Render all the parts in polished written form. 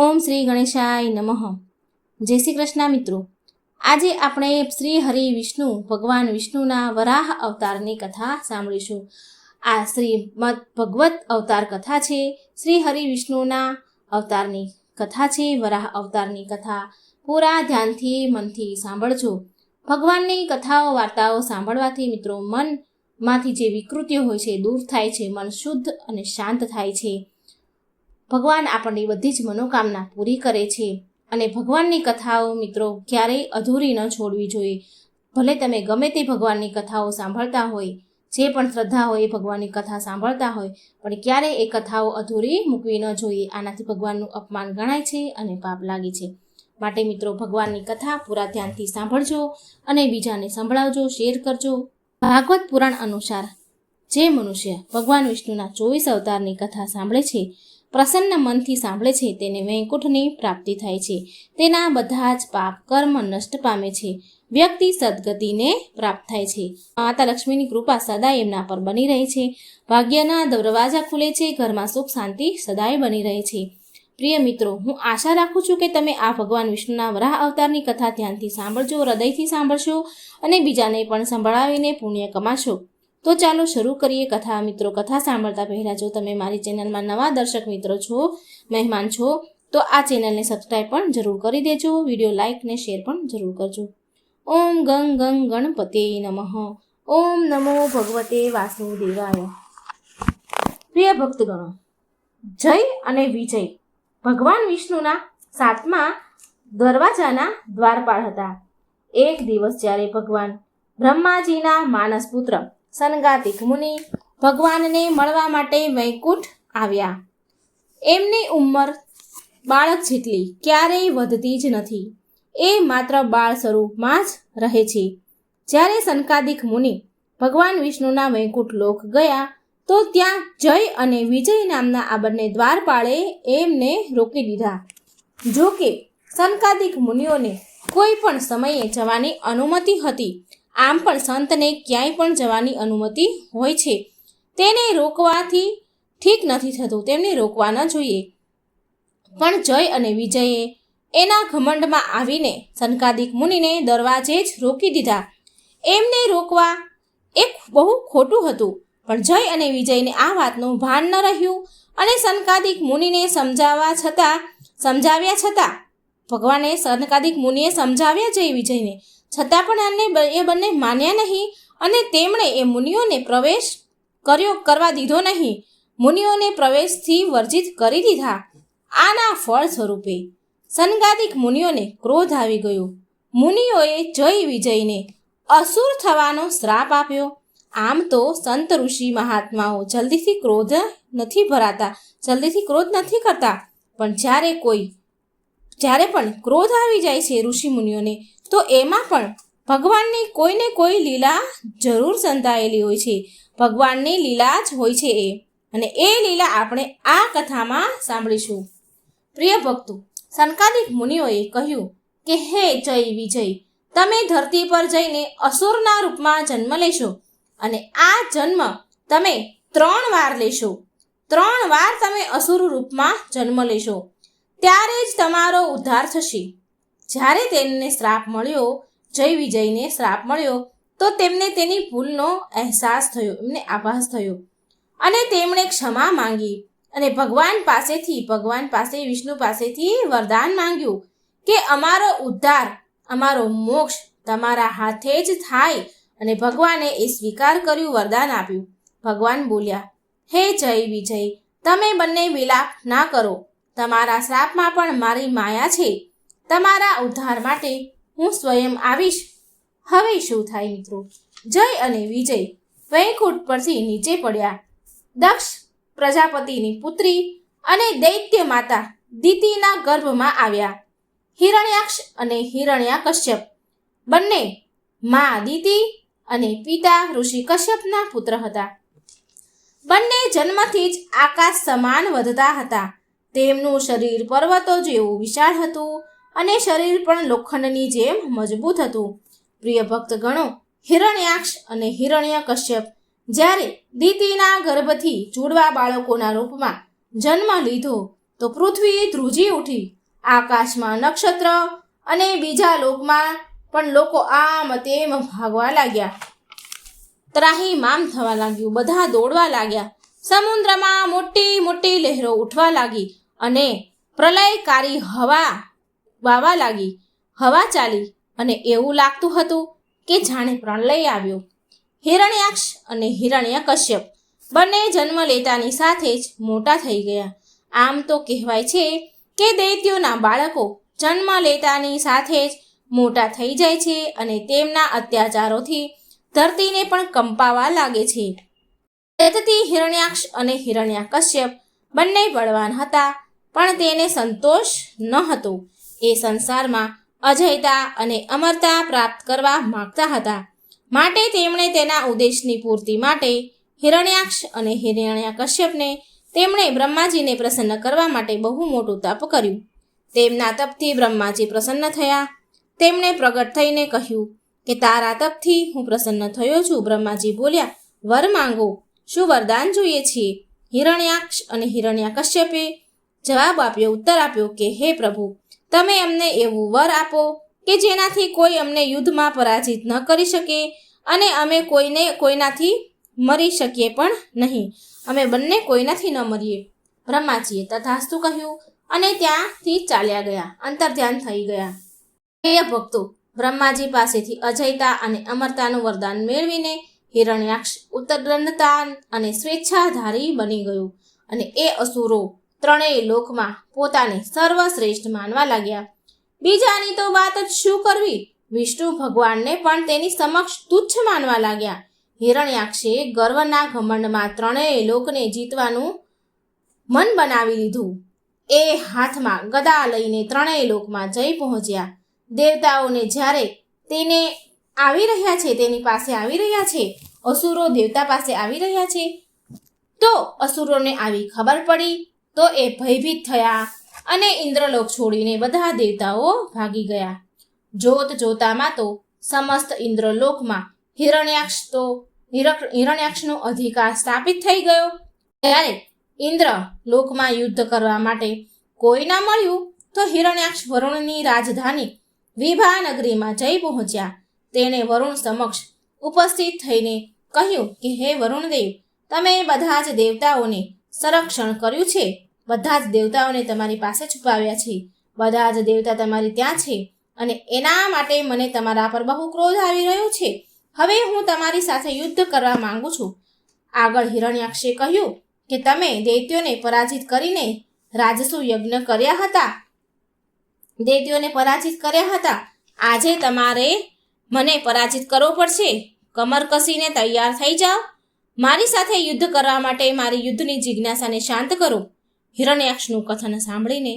ઓમ શ્રી ગણેશાય નમઃ। જય શ્રી કૃષ્ણ મિત્રો। આજે આપણે શ્રી હરિ વિષ્ણુ ભગવાન વિષ્ણુના વરાહ અવતારની કથા સાંભળીશું। આ શ્રીમદ ભગવત અવતાર કથા છે। શ્રી હરિ વિષ્ણુના અવતારની કથા છે, વરાહ અવતારની કથા। પૂરા ધ્યાનથી મનથી સાંભળજો। ભગવાનની કથાઓ વાર્તાઓ સાંભળવાથી મિત્રો મનમાંથી જે વિકૃતિઓ હોય છે દૂર થાય છે, મન શુદ્ધ અને શાંત થાય છે। ભગવાન આપણની બધી જ મનોકામના પૂરી કરે છે અને ભગવાનની કથાઓ મિત્રો ક્યારેય અધૂરી ન છોડવી જોઈએ। ભલે તમે ગમે તે ભગવાનની કથાઓ સાંભળતા હોય, જે પણ શ્રદ્ધા હોય એ ભગવાનની કથા સાંભળતા હોય, પણ ક્યારેય એ કથાઓ અધૂરી મૂકવી ન જોઈએ। આનાથી ભગવાનનું અપમાન ગણાય છે અને પાપ લાગે છે। માટે મિત્રો ભગવાનની કથા પૂરા ધ્યાનથી સાંભળજો અને બીજાને સંભળાવજો, શેર કરજો। ભાગવત પુરાણ અનુસાર જે મનુષ્ય ભગવાન વિષ્ણુના 24 અવતારની કથા સાંભળે છે, પ્રસન્ન મનથી સાંભળે છે, તેને વૈકુંઠની પ્રાપ્તિ થાય છે। તેના બધા જ પાપ કર્મ નષ્ટ પામે છે, વ્યક્તિ સદગતિને પ્રાપ્ત થાય છે। માતા લક્ષ્મીની કૃપા સદાય એમના પર બની રહે છે, ભાગ્યના દરવાજા ખુલે છે, ઘરમાં સુખ શાંતિ સદાય બની રહે છે। પ્રિય મિત્રો, હું આશા રાખું છું કે તમે આ ભગવાન વિષ્ણુના વરાહ અવતારની કથા ધ્યાનથી સાંભળજો, હૃદયથી સાંભળશો અને બીજાને પણ સંભળાવીને પુણ્ય કમાશો। તો ચાલો શરૂ કરીએ કથા। મિત્રો, કથા સાંભળતા પહેલાં જો તમે મારી ચેનલમાં નવા દર્શક મિત્રો છો, મહેમાન છો, તો આ ચેનલને સબસ્ક્રાઈબ પણ જરૂર કરી દેજો, વિડીયો લાઇક ને શેર પણ જરૂર કરજો। ઓમ ગંગ ગંગ ગણપતે નમઃ। ઓમ નમો ભગવતે વાસુદેવાય। પ્રિય ભક્તગણો, જય અને વિજય ભગવાન વિષ્ણુના 7મા દરવાજાના દ્વારપાળ હતા। એક દિવસ જ્યારે ભગવાન બ્રહ્માજીના માનસ પુત્ર સનગાતિક મુનિ ભગવાનને મળવા માટે વૈકુંઠ આવ્યા। એમની ઉંમર બાળક જેટલી ક્યારેય વધતી જ નથી, એ માત્ર બાળ સ્વરૂપમાં જ રહે છે। જ્યારે સનકાદિક મુનિ ભગવાન વિષ્ણુના વૈકુંઠ લોક ગયા તો ત્યાં જય અને વિજય નામના આ બંને દ્વારપાળે એમને રોકી દીધા। જો કે સનકાદિક મુનિઓને કોઈ પણ સમયે જવાની અનુમતિ હતી, આમ પણ સંતને ક્યાંય પણ જવાની અનુમતિ હોય છે, તેને રોકવાથી ઠીક નથી થતું, તેમને રોકવા ન જોઈએ। પણ જય અને વિજયે એના ઘમંડમાં આવીને સનકાદિક મુનિને દરવાજે જ રોકી દીધા। એમને રોકવા એક બહુ ખોટું હતું, પણ જય અને વિજયને આ વાતનું ભાન ન રહ્યું અને સનકાદિક મુનિને સમજાવ્યા છતાં ભગવાને સનકાદિક મુનિએ સમજાવ્યા જય વિજયને, છતાં પણ એ બંને માન્યા નહીં અને તેમણે એ મુનિઓને પ્રવેશ કરવા દીધો નહીં, મુનિઓને પ્રવેશથી વર્જિત કરી દીધા। આના ફળ સ્વરૂપે સનકાદિક મુનિઓને ક્રોધ આવી ગયો। મુનિઓએ જય વિજયને અસુર થવાનો શ્રાપ આપ્યો। આમ તો સંત ઋષિ મહાત્માઓ જલ્દીથી ક્રોધ નથી કરતા, પણ જ્યારે પણ ક્રોધ આવી જાય છે ઋષિ મુનિઓને, તો એમાં પણ ભગવાનની કોઈને કોઈ લીલા જરૂર સંતાયેલી હોય છે। ભગવાનની લીલા જ હોય છે અને એ લીલા આપણે આ કથામાં સાંભળીશું। પ્રિય ભક્તો, સનકાદિક મુનિઓએ કહ્યું કે હે જય વિજય, તમે ધરતી પર જઈને અસુરના રૂપમાં જન્મ લેશો અને આ જન્મ તમે 3 વાર લેશો। 3 વાર તમે અસુર રૂપમાં જન્મ લેશો, ત્યારે જ તમારો ઉદ્ધાર થશે। જ્યારે તેમને શ્રાપ મળ્યો, જય વિજયને શ્રાપ મળ્યો, તો તેમને તેની ભૂલનો અહેસાસ થયો, એમને આભાસ થયો અને તેમણે ક્ષમા માંગી અને ભગવાન પાસે વિષ્ણુ પાસેથી વરદાન માંગ્યું કે અમારો ઉદ્ધાર, અમારો મોક્ષ તમારા હાથે જ થાય અને ભગવાને એ સ્વીકાર કર્યું, વરદાન આપ્યું। ભગવાન બોલ્યા, હે જય વિજય, તમે બંને વિલાપ ના કરો, તમારા શ્રાપમાં પણ મારી માયા છે, તમારા ઉદ્ધાર માટે હું સ્વયં આવીશ। હવે શું થાય મિત્રો? જય અને વિજય વૈકુંઠ પરથી નીચે પડ્યા। દક્ષ પ્રજાપતિની પુત્રી અને દૈત્ય માતા દિતિના ગર્ભમાં આવ્યા। હિરણ્યાક્ષ અને હિરણ્યકશ્યપ બંને મા દિતિ અને પિતા ઋષિ કશ્યપના પુત્ર હતા। બંને જન્મથી જ આકાશ સમાન વધતા હતા। તેમનું શરીર પર્વતો જેવું વિશાળ હતું અને શરીર પણ લોખંડની જેમ મજબૂત હતું। પ્રિય ભક્તગણો, હિરણ્યાક્ષ અને હિરણ્યકશ્યપ જ્યારે દિતિના ગર્ભથી જુડવા બાળકોના રૂપમાં જન્મ લીધો તો પૃથ્વી ધ્રુજી ઉઠી. આકાશમાં નક્ષત્ર અને બીજા લોકમાં પણ લોકો આમ તેમ ભાગવા લાગ્યા. ત્રાહિમામ થવા લાગ્યું. બધા દોડવા લાગ્યા. સમુદ્રમાં મોટી મોટી લહેરો ઉઠવા લાગી અને પ્રલયકારી હવા વાવા લાગી. હવા ચાલી અને એવું લાગતું હતું કે જાણે પ્રલય આવ્યો. હિરણ્યાક્ષ અને હિરણ્યકશ્યપ બંને જન્મ લેતાની સાથે જ મોટા થઈ ગયા. આમ તો કહેવાય છે કે દૈત્યોના બાળકો જન્મ લેતાની સાથે જ મોટા થઈ જાય છે અને તેમના અત્યાચારોથી ધરતીને પણ કંપાવા લાગે છે. તેથી હિરણ્યાક્ષ અને હિરણ્યકશ્યપ બંને બળવાન હતા, પણ તેને સંતોષ ન હતો. એ સંસારમાં અજયતા અને અમરતા પ્રાપ્ત કરવા માંગતા હતા. માટે તેમણે તેના ઉદ્દેશની પૂર્તિ માટે હિરણ્યાક્ષ અને હિરણ્યકશ્યપને તેમણે બ્રહ્માજીને પ્રસન્ન કરવા માટે બહુ મોટું તપ કર્યું. તેમના તપથી બ્રહ્માજી પ્રસન્ન થયા. તેમણે પ્રગટ થઈને કહ્યું કે તારા તપથી હું પ્રસન્ન થયો છું. બ્રહ્માજી બોલ્યા, વર માંગો, શું વરદાન જોઈએ છીએ? હિરણ્યાક્ષ અને હિરણ્યકશ્યપે જવાબ આપ્યો, ઉત્તર આપ્યો કે હે પ્રભુ, તમે અમને એવું વર આપો કે જેનાથી કોઈ અમને યુદ્ધમાં પરાજિત ન કરી શકે અને અમે કોઈનાથી મરી શકીએ પણ નહીં. અમે બંને કોઈનાથી ન મરીએ. બ્રહ્માજીએ તથાસ્તુ કહ્યું અને ત્યાંથી ચાલ્યા ગયા, અંતર્ધ્યાન થઈ ગયા. પ્રિય ભક્તો, બ્રહ્માજી પાસેથી અજયતા અને અમરતાનું વરદાન મેળવીને હિરણ્યાક્ષ ઉત્તરદંડતા અને સ્વેચ્છાધારી બની ગયો અને એ અસુરો ત્રણેય લોકમાં પોતાને સર્વશ્રેષ્ઠ માનવા લાગ્યા. બીજાની તો વાત જ શું કરવી, વિષ્ણુ ભગવાનને પણ તેની સમક્ષ તુચ્છ માનવા લાગ્યા. હિરણ્યાક્ષે ગર્વના ઘમંડમાં ત્રણેય લોકને જીતવાનું મન બનાવી લીધું. એ હાથમાં ગદા લઈને ત્રણેય લોકમાં જઈ પહોંચ્યા. દેવતાઓને જ્યારે તેની પાસે આવી રહ્યા છે, અસુરો દેવતા પાસે આવી રહ્યા છે, તો અસુરોને આવી ખબર પડી તો એ ભયભીત થયા અને ઇન્દ્રલોક છોડીને બધા દેવતાઓ ભાગી ગયા. જોત જોતામાં તો સમસ્ત ઇન્દ્રલોકમાં હિરણ્યાક્ષનો અધિકાર સ્થાપિત થઈ ગયો. ત્યારે ઇન્દ્ર લોકમાં યુદ્ધ કરવા માટે કોઈ ના મળ્યું તો હિરણ્યાક્ષ વરુણની રાજધાની વિભાનગરીમાં જઈ પહોંચ્યા. તેણે વરુણ સમક્ષ ઉપસ્થિત થઈને કહ્યું કે હે વરુણદેવ, તમે બધા જ દેવતાઓને સંરક્ષણ કર્યું છે. બધા જ દેવતાઓને તમારી પાસે છુપાવ્યા છે. બધા જ દેવતા તમારી ત્યાં છે અને એના માટે મને તમારા પર બહુ ક્રોધ આવી રહ્યો છે. હવે હું તમારી સાથે યુદ્ધ કરવા માંગુ છું. આગળ હિરણ્યાક્ષે કહ્યું કે તમે દૈત્યોને પરાજિત કરીને રાજસુ યજ્ઞ કર્યા હતા. આજે તમારે મને પરાજિત કરવો પડશે. કમર કસીને તૈયાર થઈ જાઓ. મારી સાથે યુદ્ધ કરવા માટે મારી યુદ્ધની જિજ્ઞાસાને શાંત કરો. હિરણ્યાક્ષનું કથન સાંભળીને,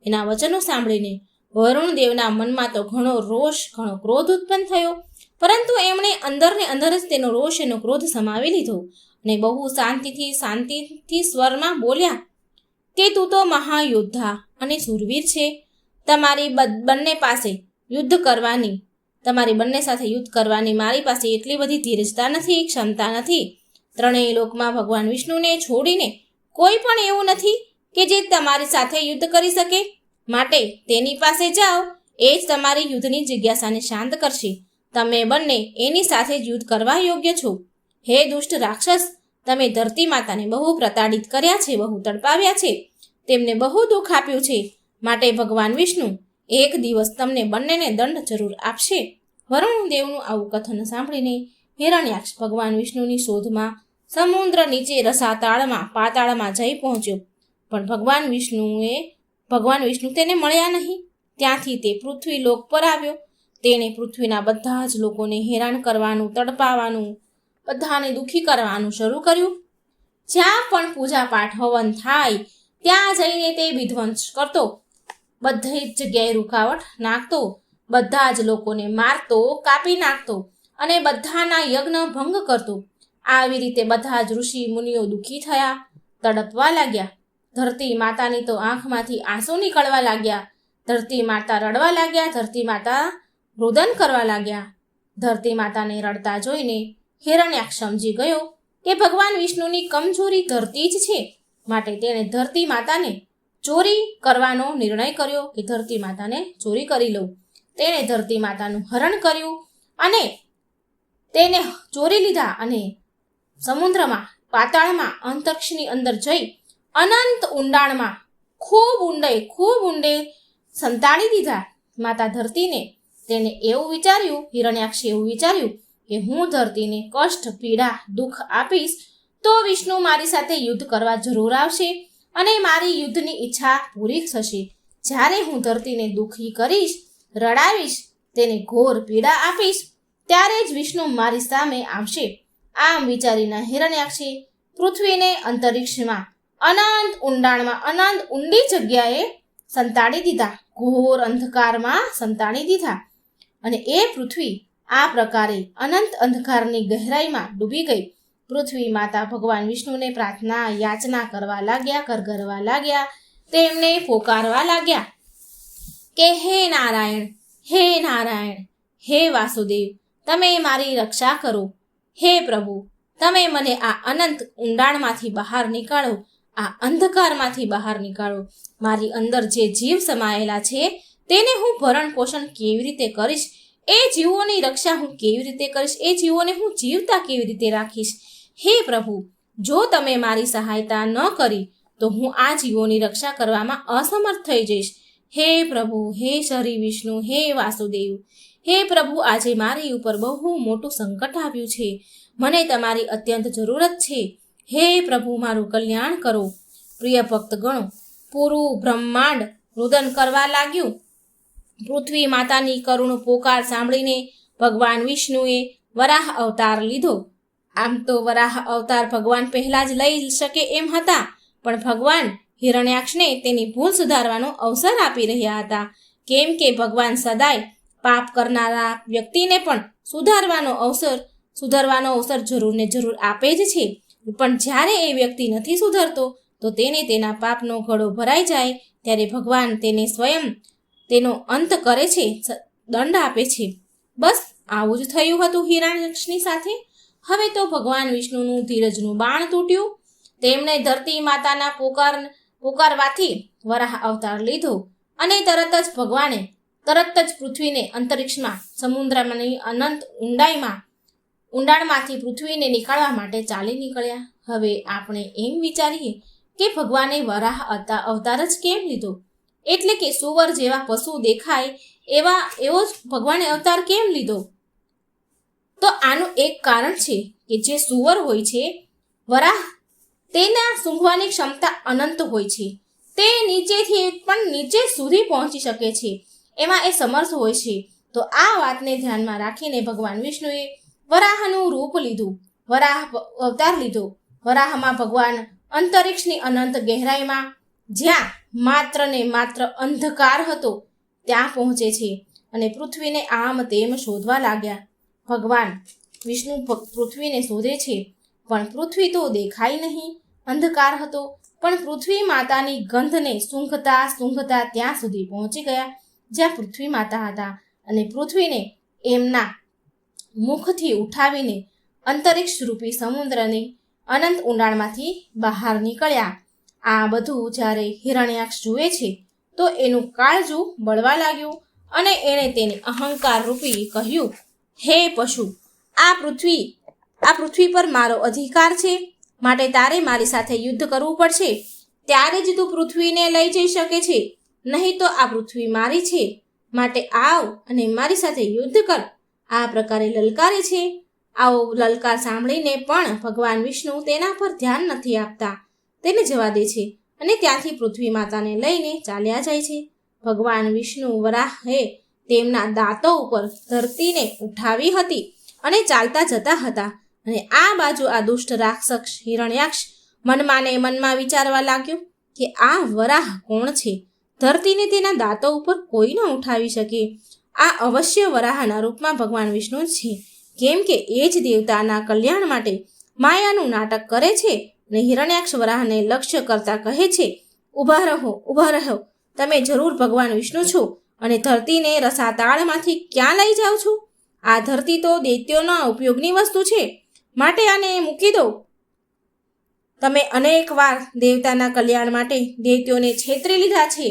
એના વચનો સાંભળીને વરુણદેવના મનમાં તો ઘણો રોષ, ઘણો ક્રોધ ઉત્પન્ન થયો. પરંતુ એમણે અંદરને અંદર જ તેનો રોષ, એનો ક્રોધ સમાવી લીધો અને બહુ શાંતિથી સ્વરમાં બોલ્યા કે તું તો મહાયોદ્ધા અને શૂરવીર છે. તમારી બંને સાથે યુદ્ધ કરવાની મારી પાસે એટલી બધી ધીરજતા નથી, ક્ષમતા નથી. ત્રણેય લોકમાં ભગવાન વિષ્ણુને છોડીને કોઈ પણ એવું નથી કે જે તમારી સાથે યુદ્ધ કરી શકે. માટે તેની પાસે જાઓ, એ જ તમારી યુદ્ધની જિજ્ઞાસાને શાંત કરશે. તમે બંને એની સાથે જ યુદ્ધ કરવા યોગ્ય છો. હે દુષ્ટ રાક્ષસ, તમે ધરતી માતાને બહુ પ્રતાડિત કર્યા છે, બહુ તડપાવ્યા છે, તેમને બહુ દુઃખ આપ્યું છે. માટે ભગવાન વિષ્ણુ એક દિવસ તમને બંનેને દંડ જરૂર આપશે. વરુણદેવનું આવું કથન સાંભળીને હિરણ્યાક્ષ ભગવાન વિષ્ણુની શોધમાં સમુદ્ર નીચે રસાતાળમાં પાતાળમાં જઈ પહોંચ્યો. પણ ભગવાન વિષ્ણુ તેને મળ્યા નહીં. ત્યાંથી તે પૃથ્વી લોક પર આવ્યો. તેણે પૃથ્વીના બધા જ લોકોને હેરાન કરવાનું, તડપાવાનું, બધાને દુઃખી કરવાનું શરૂ કર્યું. જ્યાં પણ પૂજા પાઠ હવન થાય ત્યાં જઈને તે વિધ્વંસ કરતો, બધી જ જગ્યાએ રૂકાવટ નાખતો, બધા જ લોકોને મારતો, કાપી નાખતો અને બધાના યજ્ઞ ભંગ કરતો. આવી રીતે બધા જ ઋષિ મુનિઓ દુઃખી થયા, તડપવા લાગ્યા. ધરતી માતાની તો આંખમાંથી આંસુ નીકળવા લાગ્યા. ધરતી માતા રડવા લાગ્યા. ધરતી માતા રુદન કરવા લાગ્યા. ધરતી માતાને રડતા જોઈને હિરણ્યાક્ષ સમજી ગયો કે ભગવાન વિષ્ણુની કમજોરી ધરતી જ છે. માટે તેણે ધરતી માતાને ચોરી કરવાનો નિર્ણય કર્યો કે ધરતી માતાને ચોરી કરી લઉં. તેણે ધરતી માતાનું હરણ કર્યું અને તેને ચોરી લીધા અને સમુદ્રમાં, પાતાળમાં, અંતરિક્ષની અંદર જઈ અનંત ઊંડાણમાં ખૂબ ઊંડે સંતાડી દીધા માતા ધરતીને. તેને એવું વિચાર્યું, હિરણ્યાક્ષે એવું વિચાર્યું કે હું ધરતીને કષ્ટ, પીડા, દુઃખ આપીશ તો વિષ્ણુ મારી સાથે યુદ્ધ કરવા જરૂર આવશે અને મારી યુદ્ધની ઈચ્છા પૂરી થશે. જ્યારે હું ધરતીને દુઃખી કરીશ, રડાવીશ, તેને ઘોર પીડા આપીશ, ત્યારે જ વિષ્ણુ મારી સામે આવશે. આમ વિચારીને હિરણ્યાક્ષે પૃથ્વીને અંતરિક્ષમાં અનંત ઊંડાણમાં, અનંત ઊંડી જગ્યાએ સંતાડી દીધા, ઘોર અંધકારમાં સંતાડી દીધા. અને એ પૃથ્વી આ પ્રકારે અનંત અંધકારની ગહેરાઈમાં ડૂબી ગઈ. પૃથ્વી માતા ભગવાન વિષ્ણુને પ્રાર્થના, યાચના કરવા લાગ્યા, કરગરવા લાગ્યા, તેમને પોકારવા લાગ્યા કે હે નારાયણ, હે નારાયણ, હે વાસુદેવ, તમે મારી રક્ષા કરો. હે પ્રભુ, તમે મને આ અનંત ઊંડાણમાંથી બહાર નીકાળો, આ અંધકારમાંથી બહાર નીકાળો. મારી અંદર જે જીવ સમાયેલા છે તેને હું ભરણ પોષણ કેવી રીતે કરીશ? એ જીવોની રક્ષા હું કેવી રીતે કરીશ? એ જીવોને હું જીવતા કેવી રીતે રાખીશ? હે પ્રભુ, જો તમે મારી સહાયતા ન કરી તો હું આ જીવોની રક્ષા કરવામાં અસમર્થ થઈ જઈશ. હે પ્રભુ, હે હરિ વિષ્ણુ, હે વાસુદેવ, હે પ્રભુ, આજે મારી ઉપર બહુ મોટું સંકટ આવ્યું છે. મને તમારી અત્યંત જરૂરત છે. હે પ્રભુ, મારું કલ્યાણ કરો. પ્રિય ભક્તગણો, પૂરું બ્રહ્માંડ રુદન કરવા લાગ્યું. પૃથ્વી માતાની કરુણ પોકાર સાંભળીને ભગવાન વિષ્ણુએ વરાહ અવતાર લીધો. આમ તો વરાહ અવતાર ભગવાન પહેલા જ લઈ શકે એમ હતા, પણ ભગવાન હિરણ્યાક્ષને તેની ભૂલ સુધારવાનો અવસર આપી રહ્યા હતા. કેમ કે ભગવાન સદાય પાપ કરનારા વ્યક્તિને પણ સુધારવાનો અવસર જરૂર ને જરૂર આપે જ છે. પણ જ્યારે એ વ્યક્તિ નથી સુધરતો તો તેને તેના પાપનો ઘડો ભરાઈ જાય ત્યારે ભગવાન તેને સ્વયં તેનો અંત કરે છે, દંડ આપે છે. બસ આવું જ થયું હતું હિરણ્યાક્ષની સાથે. હવે તો ભગવાન વિષ્ણુનું ધીરજનું બાણ તૂટ્યું. તેમણે ધરતી માતાના પોકારવાથી વરાહ અવતાર લીધો અને તરત જ પૃથ્વીને અંતરિક્ષમાં, સમુદ્રની અનંત ઊંડાણમાંથી પૃથ્વીને નીકાળવા માટે ચાલી નીકળ્યા. હવે આપણે એમ વિચારીએ કે ભગવાને વરાહ અવતાર જ કેમ લીધો? એટલે કે સુવર જેવા પશુ દેખાય એવો જ ભગવાને અવતાર કેમ લીધો? તો આનું એક કારણ છે કે જે સુવર હોય છે, વરાહ, તેના સૂંઘવાની ક્ષમતા અનંત હોય છે. તે નીચેથી પણ નીચે સુધી પહોંચી શકે છે, એમાં એ સમર્થ હોય છે. તો આ વાતને ધ્યાનમાં રાખીને ભગવાન વિષ્ણુએ વરાહનું રૂપ લીધું, વરાહ અવતાર લીધો. વરાહમાં ભગવાન અંતરિક્ષની અનંત ગહેરાઈમાં, જ્યાં માત્ર ને માત્ર અંધકાર હતો, ત્યાં પહોંચે છે અને પૃથ્વીને આમ તેમ શોધવા લાગ્યા. ભગવાન વિષ્ણુ પૃથ્વીને શોધે છે, પણ પૃથ્વી તો દેખાય નહીં, અંધકાર હતો. પણ પૃથ્વી માતાની ગંધને સૂંઘતા ત્યાં સુધી પહોંચી ગયા જ્યાં પૃથ્વી માતા હતા અને પૃથ્વીને એમના મુખથી ઉઠાવીને અંતરિક્ષ રૂપી સમુદ્રની અનંત ઊંડાણમાંથી બહાર નીકળ્યા. આ બધું જ્યારે હિરણ્યાક્ષ જુએ છે તો એનું કાળજું બળવા લાગ્યું અને એણે તેને અહંકાર રૂપી કહ્યું, હે પશુ, આ પૃથ્વી પર મારો અધિકાર છે, માટે તારે મારી સાથે યુદ્ધ કરવું પડશે. ત્યારે જ તું પૃથ્વીને લઈ જઈ શકે છે, નહીં તો આ પૃથ્વી મારી છે, માટે આવ અને મારી સાથે યુદ્ધ કર. આ પ્રકારે લલકારે છે. આવો લલકાર સાંભળીને પણ ભગવાન વિષ્ણુ તેના પર ધ્યાન નથી આપતા, તેને જવા દે છે અને ત્યાંથી પૃથ્વી માતાને લઈને ચાલ્યા જાય છે. ભગવાન વિષ્ણુ વરાહે તેમના દાંતો ઉપર ધરતીને ઉઠાવી હતી અને ચાલતા જતા હતા. અને આ બાજુ આ દુષ્ટ રાક્ષસ હિરણ્યાક્ષ મનમાં વિચારવા લાગ્યો કે આ વરાહ કોણ છે? ધરતીને તેના દાંતો ઉપર કોઈ ન ઉઠાવી શકે. આ અવશ્ય વરાહના રૂપમાં ભગવાન વિષ્ણુ જ છે, કેમ કે એ જ દેવતાના કલ્યાણ માટે માયાનું નાટક કરે છે. અને હિરણ્યાક્ષ વરાહને લક્ષ્ય કરતા કહે છે, ઊભા રહો, તમે જરૂર ભગવાન વિષ્ણુ છો અને ધરતીને રસાતાળમાંથી ક્યાં લઈ જાઓ છો? આ ધરતી તો દૈત્યોના ઉપયોગની વસ્તુ છે, માટે આને મૂકી દો. તમે અનેક વાર દેવતાના કલ્યાણ માટે દૈત્યોને છેતરી લીધા છે.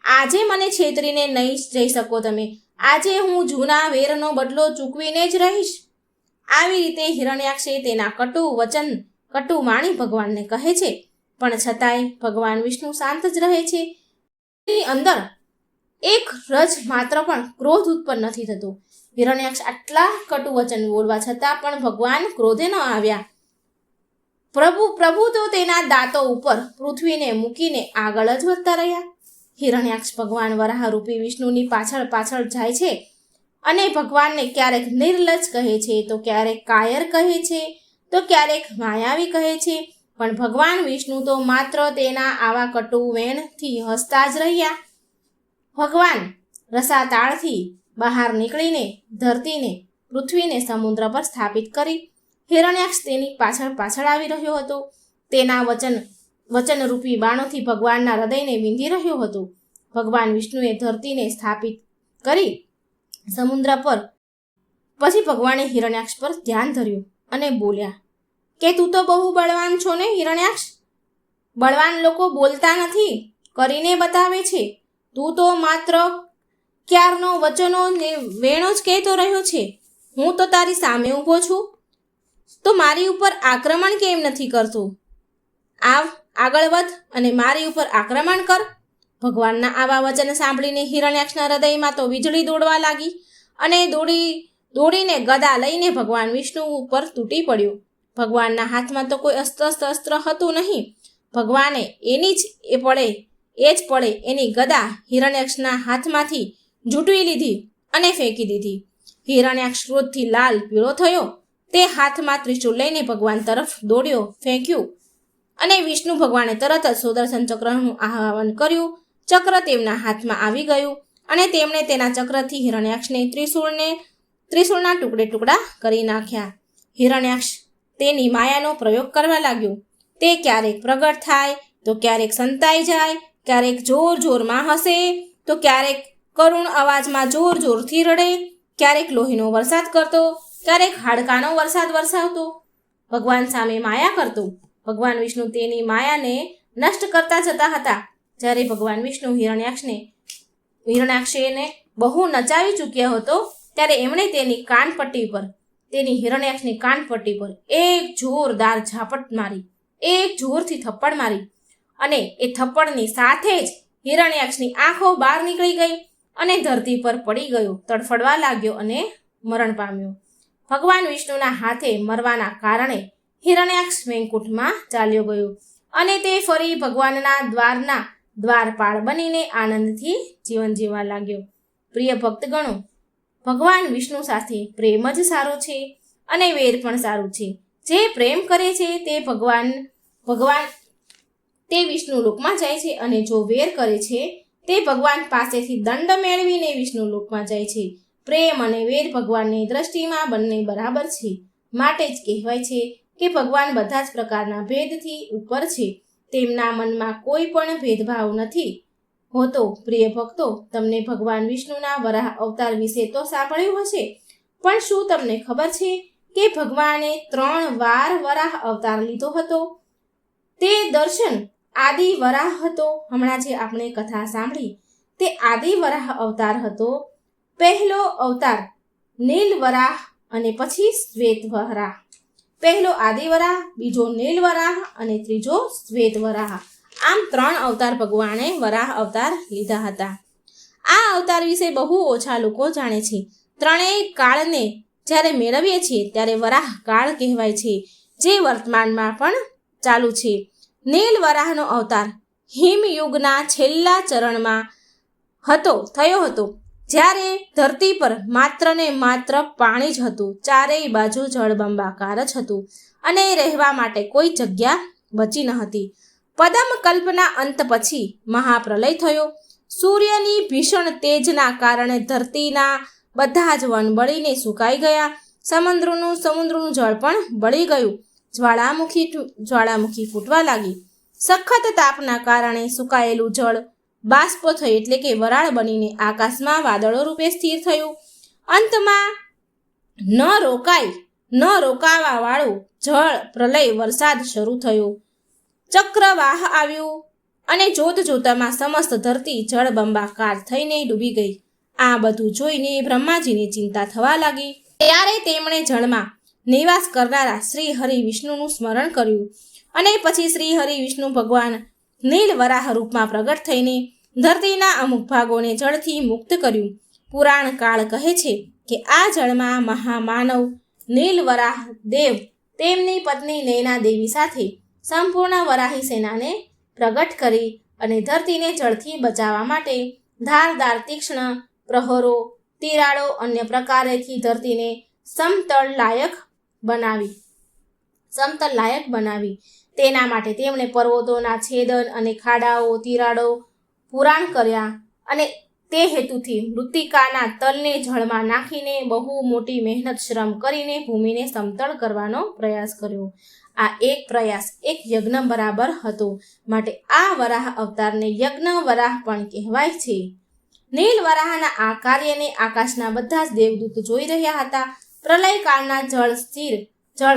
આજે મને છેતરીને નહીં જઈ શકો તમે. આજે હું જૂના વેરનો બદલો ચૂકવીને જ રહીશ. આવી રીતે હિરણ્યાક્ષે તેના કટુ વાણી ભગવાનને કહે છે, પણ છતાંય ભગવાન વિષ્ણુ શાંત જ રહે છે. તેની અંદર એક રજ માત્ર પણ ક્રોધ ઉત્પન્ન નથી થતો. હિરણ્યાક્ષ આટલા કટુ વચન બોલવા છતાં પણ ભગવાન ક્રોધે ન આવ્યા. પ્રભુ તો તેના દાંતો ઉપર પૃથ્વીને મૂકીને આગળ જ વધતા રહ્યા. હિરણ્યાક્ષ ભગવાન વરાહરૂપી વિષ્ણુની પાછળ પાછળ જાય છે અને ભગવાનને ક્યારેક નિર્લજ્જ કહે છે, તો ક્યારેક કાયર કહે છે, તો ક્યારેક માયાવી કહે છે. પણ ભગવાન વિષ્ણુ તો માત્ર તેના આવા કટુ વેણથી હસતા જ રહ્યા. ભગવાન રસાતાળથી બહાર નીકળીને ધરતીને, પૃથ્વીને સમુદ્ર પર સ્થાપિત કરી. હિરણ્યાક્ષ તેની પાછળ પાછળ આવી રહ્યો હતો. તેના વચનરૂપી બાણોથી ભગવાનના હૃદયને વિંધી રહ્યો હતો. ભગવાન વિષ્ણુએ ધરતીને સ્થાપિત કરી સમુદ્ર પર. પછી ભગવાને હિરણ્યાક્ષ પર ધ્યાન ધર્યું અને બોલ્યા કે તું તો બહુ બળવાન છો ને હિરણ્યાક્ષ. બળવાન લોકો બોલતા નથી, કરીને બતાવે છે. તું તો માત્ર ક્યારનો વચનો ને વેણો જ કહેતો રહ્યો છે. હું તો તારી સામે ઊભો છું, તો મારી ઉપર આક્રમણ કેમ નથી કરતો? આવ, આગળ વધ અને મારી ઉપર આક્રમણ કર. ભગવાનના આવા વચન સાંભળીને હિરણ્યાક્ષના હૃદયમાં તો વીજળી દોડવા લાગી અને દોડીને ગદા લઈને ભગવાન વિષ્ણુ ઉપર તૂટી પડ્યો. ભગવાનના હાથમાં તો કોઈ અસ્ત્ર હતું નહીં. ભગવાને એ જ પડે એની ગદા હિરણ્યાક્ષના હાથમાંથી ઝૂંટવી લીધી અને ફેંકી દીધી. હિરણ્યાક્ષ ક્રોધથી લાલ પીળો થયો. તે હાથમાં ત્રિશૂળ લઈને ભગવાન તરફ દોડ્યો, ફેંક્યું અને વિષ્ણુ ભગવાને તરત જ સુદર્શન ચક્રનું આહ્વાન કર્યું. ચક્ર તેમના હાથમાં આવી ગયું અને તેમણે તેના ચક્રથી હિરણ્યાક્ષને ત્રિશૂળના ટુકડા કરી નાખ્યા. હિરણ્યાક્ષ તેની માયાનો પ્રયોગ કરવા લાગ્યો. તે ક્યારેક પ્રગટ થાય, તો ક્યારેક સંતાઈ જાય, ક્યારેક જોરમાં હસે, તો ક્યારેક કરુણ અવાજમાં જોરથી રડે, ક્યારેક લોહીનો વરસાદ કરતો, ક્યારેક હાડકાનો વરસાદ વરસાવતો. ભગવાન સામે માયા કરતો. ભગવાન વિષ્ણુ તેની માયાને નષ્ટ કરતા જતા હતા. જ્યારે ભગવાન વિષ્ણુ હિરણ્યાક્ષને બહુ નચાવી ચૂક્યો હતો, ત્યારે એમણે તેની હિરણ્યાક્ષની કાનપટ્ટી પર એક જોરદાર ઝાપટ મારી, એક જોરથી થપ્પડ મારી અને એ થપ્પડની સાથે જ હિરણ્યાક્ષની આંખો બહાર નીકળી ગઈ અને ધરતી પર પડી ગયો, તડફડવા લાગ્યો અને મરણ પામ્યો. ભગવાન વિષ્ણુના હાથે મરવાના કારણે હિરણ્યાક્ષ વૈકુંઠમાં ચાલ્યો ગયો અને તે ફરી ભગવાનના દ્વારપાળ બનીને આનંદથી જીવન જીવવા લાગ્યો. પ્રિય ભક્તગણો, ભગવાન વિષ્ણુ સાથે પ્રેમ જ સારો છે અને વેર પણ સારું છે. જે પ્રેમ કરે છે તે ભગવાન તે વિષ્ણુ લોકમાં જાય છે અને જો વેર કરે છે તે ભગવાન પાસેથી દંડ મેળવીને વિષ્ણુ લોકમાં જાય છે. પ્રેમ અને વેર ભગવાનની દ્રષ્ટિમાં બંને બરાબર છે. માટે જ કહેવાય છે કે ભગવાન બધા જ પ્રકારના ભેદથી ઉપર છે. તેમના મનમાં કોઈ પણ ભેદભાવ નથી હોતો. પ્રિય ભક્તો, તમને ભગવાન વિષ્ણુના વરાહ અવતાર વિશે તો સાંભળ્યું હશે, પણ શું તમને ખબર છે કે ભગવાને 3 વાર વરાહ અવતાર લીધો હતો? તે દર્શન આદિ વરાહ હતો. હમણાં જે આપણે કથા સાંભળી તે આદિ વરાહ અવતાર હતો. પહેલો અવતાર નીલ વરાહ અને પછી શ્વેત વરાહ. પહેલો આદિ વરાહ, બીજો નીલ વરાહ અને ત્રીજો શ્વેત વરાહ. આમ 3 અવતાર ભગવાને વરાહ અવતાર લીધા હતા. આ અવતાર વિશે બહુ ઓછા લોકો જાણે છે. ત્રણેય કાળને જ્યારે મેળવીએ છીએ ત્યારે વરાહ કાળ કહેવાય છે, જે વર્તમાનમાં પણ ચાલુ છે. નીલ વરાહનો અવતાર હિમયુગના છેલ્લા ચરણમાં થયો હતો, જ્યારે ધરતી પર માત્ર ને માત્ર પાણી જ હતું. ચારેય બાજુ જળબંબાકાર જ હતું અને રહેવા માટે કોઈ જગ્યા બચી ન હતી. પદમકલ્પના અંત પછી મહાપ્રલય થયો. સૂર્યની ભીષણ તેજના કારણે ધરતીના બધા જ વન બળીને સુકાઈ ગયા. સમુદ્રનું જળ પણ બળી ગયું. જ્વાળામુખી ફૂટવા લાગી. સખત તાપના કારણે સુકાયેલું જળ બાષ્પ થઈ એટલે કે વરાળ બનીને આકાશમાં વાદળો રૂપે સ્થિર થયું. અંતમાં ન રોકાવા વાળું જળ પ્રલય વરસાદ શરૂ થયો. ચક્રવાહ આવ્યું અને જોત જોતામાં સમસ્ત ધરતી જળબંબાકાર થઈને ડૂબી ગઈ. આ બધું જોઈને બ્રહ્માજીને ચિંતા થવા લાગી. ત્યારે તેમણે જળમાં નિવાસ કરનારા શ્રી હરિ વિષ્ણુનું સ્મરણ કર્યું અને પછી શ્રી હરિ વિષ્ણુ ભગવાન નીલ વરાહ રૂપમાં પ્રગટ થઈને ધરતીના અમુક ભાગોને જળથી મુક્ત કર્યું. પુરાણ કાળ કહે છે કે આ જળમાં મહામાનવ નીલ વરાહ દેવ તેમની પત્ની નૈના દેવી સાથે સંપૂર્ણ વરાહી સેનાને પ્રગટ કરી અને ધરતીને જળથી બચાવવા માટે ધારદાર તીક્ષ્ણ પ્રહરો, તિરાડો અન્ય પ્રકારેથી ધરતીને સમતલ લાયક બનાવી. તેના માટે તેમણે પર્વતોના છેદન અને ખાડાઓ, તિરાડો પુરાણ કર્યા અને તે હેતુથી મૃત્તિકાના તલને જળમાં નાખીને બહુ મોટી મહેનત શ્રમ કરીને ભૂમિને સમતળ કરવાનો પ્રયાસ કર્યો. આ એક પ્રયાસ એક યજ્ઞ બરાબર હતો, માટે આ વરાહ અવતારને યજ્ઞ વરાહ પણ કહેવાય છે. નીલ વરાહના આ કાર્યને આકાશના બધા જ દેવદૂત જોઈ રહ્યા હતા. પ્રલયકાળના જળ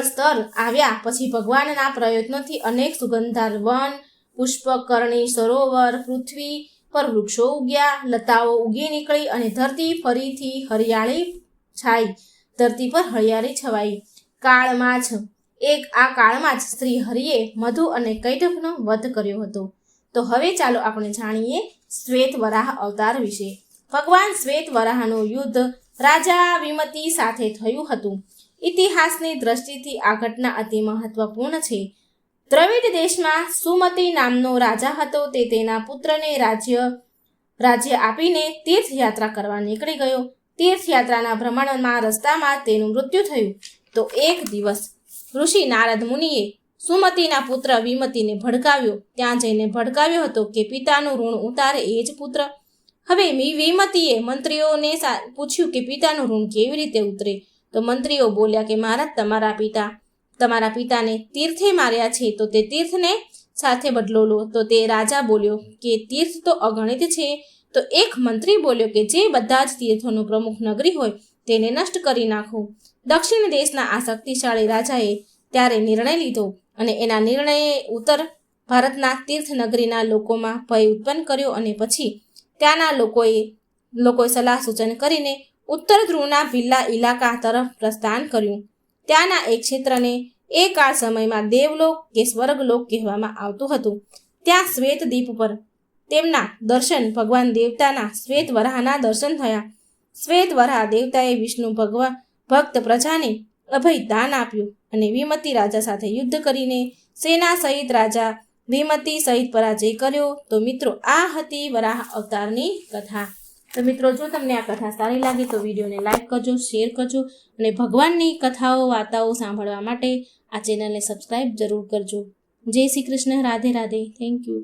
સ્તર આવ્યા પછી ભગવાનના પ્રયત્નોથી અનેક સુગંધાર વન, પુષ્પ, કરણી, સરોવર, પૃથ્વી પર વૃક્ષો ઉગ્યા, લતાઓ ઉગી નીકળી અને ધરતી ફરીથી હરિયાળી છવાઈ. આ કાળમાં જ શ્રી હરિએ મધુ અને કૈટભનો વધ કર્યો હતો. તો હવે ચાલો આપણે જાણીએ શ્વેત વરાહ અવતાર વિશે. ભગવાન શ્વેત વરાહનું યુદ્ધ રાજા વિમતિ સાથે થયું હતું. ઇતિહાસની દ્રષ્ટિથી આ ઘટના અતિ મહત્વપૂર્ણ છે. દ્રવિડ દેશમાં સુમતિ નામનો રાજા હતો. તે તેના પુત્રને રાજ્ય આપીને તીર્થયાત્રા કરવા નીકળી ગયો. તીર્થયાત્રાના ભ્રમણમાં રસ્તામાં તેનું મૃત્યુ થયું. તો એક દિવસ ઋષિ નારદ મુનિએ સુમતિના પુત્ર વિમતિને ભડકાવ્યો. ત્યાં જઈને ભડકાવ્યો હતો કે પિતાનું ઋણ ઉતારે એ જ પુત્ર. હવે વિમતિએ મંત્રીઓને પૂછ્યું કે પિતાનું ઋણ કેવી રીતે ઉતરે? તો મંત્રીઓ બોલ્યા કે મહારાજ, તમારા પિતાને તીર્થે માર્યા છે, તો તે તીર્થને સાથે બદલો લો. તો તે રાજા બોલ્યો કે તીર્થ તો અગણિત છે. તો એક મંત્રી બોલ્યો કે જે બધા જ તીર્થોનું પ્રમુખ નગરી હોય તેને નષ્ટ કરી નાખો. દક્ષિણ દેશના આ શક્તિશાળી રાજાએ ત્યારે નિર્ણય લીધો અને એના નિર્ણયે ઉત્તર ભારતના તીર્થનગરીના લોકોમાં ભય ઉત્પન્ન કર્યો અને પછી ત્યાંના લોકોએ સલાહ સૂચન કરીને ઉત્તર ધ્રુવના ભિલ્લા ઇલાકા તરફ પ્રસ્થાન કર્યું. ત્યાંના એક ક્ષેત્રને એ કાળ સમયમાં દેવલોક કે સ્વર્ગલોક કહેવામાં આવતું હતું. ત્યાં શ્વેત દીપ પર તેમના દર્શન ભગવાન દેવતાના શ્વેત વરાહના દર્શન થયા. શ્વેત વરાહ દેવતાએ વિષ્ણુ ભક્ત પ્રજાને અભય દાન આપ્યું અને વિમતિ રાજા સાથે યુદ્ધ કરીને સેના સહિત રાજા વિમતિ સહિત પરાજય કર્યો. તો મિત્રો, આ હતી વરાહ અવતારની કથા. તો મિત્રો, જો તમને આ કથા સારી લાગે તો વિડીયોને લાઈક કરજો, શેર કરજો અને ભગવાનની કથાઓ વાર્તાઓ સાંભળવા માટે આ ચેનલને સબસ્ક્રાઈબ જરૂર કરજો. જય શ્રી કૃષ્ણ. રાધે રાધે. Thank you.